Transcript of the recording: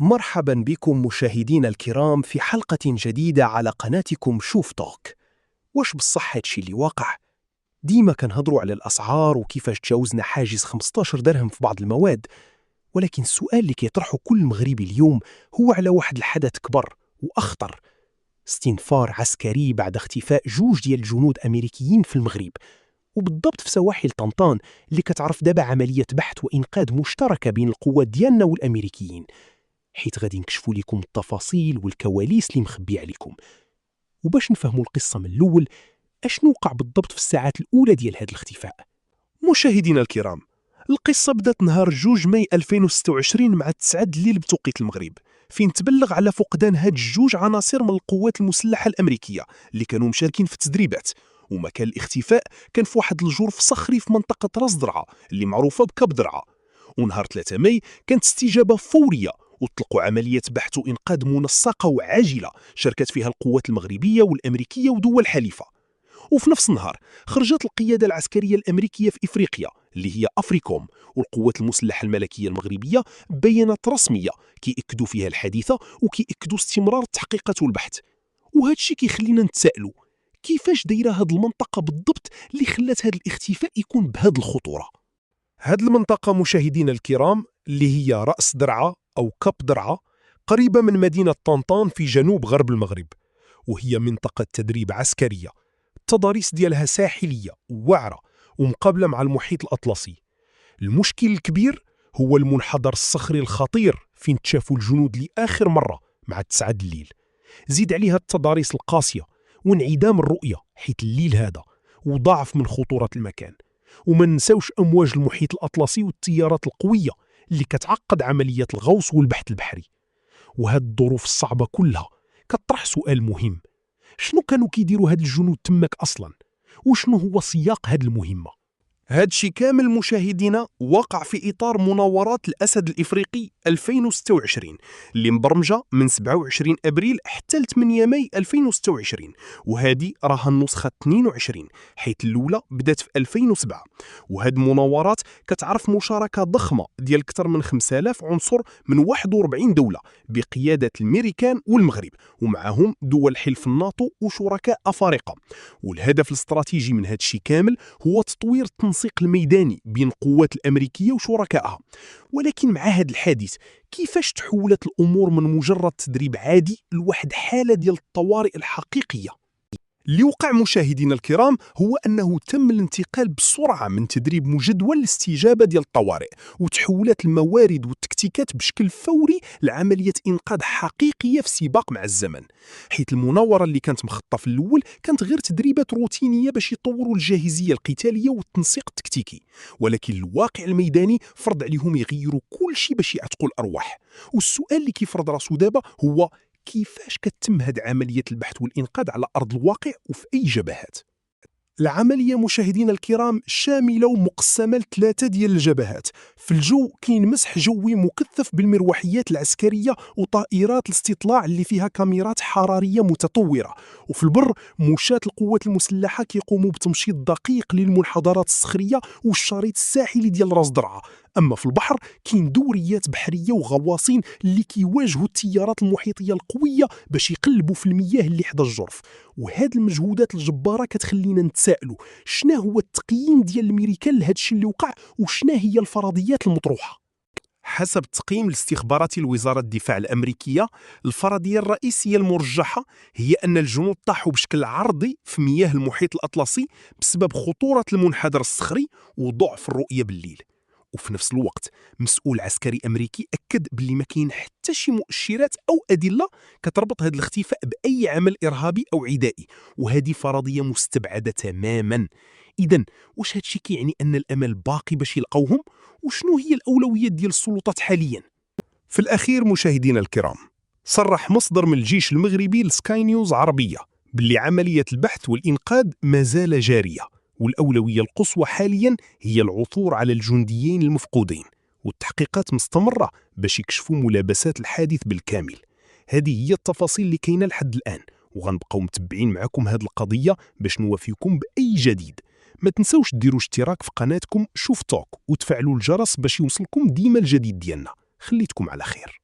مرحبا بكم مشاهدينا الكرام في حلقة جديدة على قناتكم شوف توك. واش بالصح هادشي اللي واقع؟ ديما كنهضروا على الأسعار وكيفاش تجاوزنا حاجز 15 درهم في بعض المواد، ولكن السؤال اللي كيطرحه كل مغربي اليوم هو على واحد الحدث كبر وأخطر: استنفار عسكري بعد اختفاء جوج ديال الجنود أمريكيين في المغرب، وبالضبط في سواحل طنطان اللي كتعرف دابا عملية بحث وإنقاذ مشتركة بين القوات ديالنا والأمريكيين، حيت غادي نكشفوا لكم التفاصيل والكواليس اللي مخبية عليكم. وباش نفهموا القصة من الأول، أشنو وقع بالضبط في الساعات الأولى ديال هذا الاختفاء؟ مشاهدينا الكرام، القصة بدات نهار 2 ماي 2026 مع 9 الليل بتوقيت المغرب، فين تبلغ على فقدان هاد الجوج عناصر من القوات المسلحة الأمريكية اللي كانوا مشاركين في التدريبات. ومكان الاختفاء كان في واحد الجرف صخري في منطقة راس درعا اللي معروفة بكاب درعا. ونهار 3 ماي كانت استجابة فورية وطلقوا عملية بحث وإنقاذ منسقة وعاجلة شاركت فيها القوات المغربية والأمريكية ودول حليفة. وفي نفس النهار خرجت القيادة العسكرية الأمريكية في إفريقيا اللي هي أفريكوم والقوات المسلحة الملكية المغربية بيانات رسمية كيأكدوا فيها الحادثة وكيأكدوا استمرار التحقيقات والبحث. وهذا الشيء كيخلينا نتسائلوا: كيفاش دايره هذه المنطقة بالضبط اللي خلات هذا الاختفاء يكون بهذه الخطورة؟ هذه المنطقة مشاهدينا الكرام اللي هي رأس درعا أو كاب درعا، قريبة من مدينة طنطان في جنوب غرب المغرب، وهي منطقة تدريب عسكرية. التضاريس ديالها ساحلية ووعرة ومقابلة مع المحيط الأطلسي. المشكل الكبير هو المنحدر الصخري الخطير فين تشافوا الجنود لآخر مرة مع 9 الليل. زيد عليها التضاريس القاسية وانعدام الرؤية حيث الليل هذا وضعف من خطورة المكان. وما ننساوش أمواج المحيط الأطلسي والتيارات القوية اللي كتعقد عمليات الغوص والبحث البحري. وهاد الظروف الصعبة كلها كتطرح سؤال مهم: شنو كانوا كيديروا هاد الجنود تماك أصلا؟ وشنو هو سياق هاد المهمة؟ هاد شي كامل مشاهدينا وقع في إطار مناورات الأسد الإفريقي 2026 اللي مبرمجة من 27 أبريل حتى 8 ماي 2026، وهذه راها النسخة 22 حيث الأولى بدات في 2007. وهاد المناورات كتعرف مشاركة ضخمة ديال أكثر من 5000 عنصر من 41 دولة بقيادة الأمريكان والمغرب، ومعهم دول حلف الناتو وشركاء أفارقة. والهدف الاستراتيجي من هاد الشي كامل هو تطوير التنسيق الميداني بين القوات الأمريكية وشركائها. ولكن مع هذا الحادث كيفاش تحولت الأمور من مجرد تدريب عادي لواحد حالة ديال الطوارئ الحقيقية؟ اللي وقع مشاهدينا الكرام هو أنه تم الانتقال بسرعة من تدريب مجدول لاستجابة ديال الطوارئ، وتحولت الموارد والتكتيكات بشكل فوري لعملية إنقاذ حقيقية في سباق مع الزمن. حيث المناورة اللي كانت مخططة في الأول كانت غير تدريبات روتينية باش يطوروا الجاهزية القتالية والتنسيق التكتيكي، ولكن الواقع الميداني فرض عليهم يغيروا كل شيء باش يعتقوا الأرواح. والسؤال اللي كيفرض راسو دابا هو: كيفاش كتم هذه عملية البحث والإنقاذ على أرض الواقع وفي أي جبهات؟ العملية مشاهدينا الكرام شاملة ومقسمة ل3 ديال الجبهات. في الجو كاين مسح جوي مكثف بالمروحيات العسكرية وطائرات الاستطلاع اللي فيها كاميرات حرارية متطورة. وفي البر مشاة القوات المسلحة كيقوموا بتمشيط دقيق للمنحدرات الصخرية والشريط الساحلي ديال راس درعا. أما في البحر كاين دوريات بحرية وغواصين اللي كيواجهوا التيارات المحيطية القوية باش يقلبوا في المياه اللي حدا الجرف. وهاد المجهودات الجبارة كتخلينا نتسائلوا: شنا هو التقييم ديال الامريكان لهذا الشيء اللي وقع، وشنا هي الفرضيات المطروحة؟ حسب التقييم الاستخباراتي لوزارة الدفاع الأمريكية، الفرضية الرئيسية المرجحة هي أن الجنود طاحوا بشكل عرضي في مياه المحيط الأطلسي بسبب خطورة المنحدر الصخري وضعف الرؤية بالليل. وفي نفس الوقت مسؤول عسكري أمريكي أكد باللي ما كاين حتى شي مؤشرات أو أدلة كتربط هذا الاختفاء بأي عمل إرهابي أو عدائي، وهذه فرضية مستبعدة تماما. إذن واش هذا الشيء كيعني أن الأمل باقي باش يلقوهم؟ وشنو هي الأولويات ديال السلطات حاليا؟ في الأخير مشاهدينا الكرام، صرح مصدر من الجيش المغربي لسكاي نيوز عربية باللي عملية البحث والإنقاذ ما زال جارية، والأولوية القصوى حاليا هي العثور على الجنديين المفقودين، والتحقيقات مستمرة باش يكشفوا ملابسات الحادث بالكامل. هذه هي التفاصيل اللي كاينه لحد الآن، وغنبقاو متبعين معكم هذه القضية باش نوافيكم بأي جديد. ما تنسوش ديروا اشتراك في قناتكم شوف توك وتفعلوا الجرس باش يوصلكم ديما الجديد ديالنا. خليتكم على خير.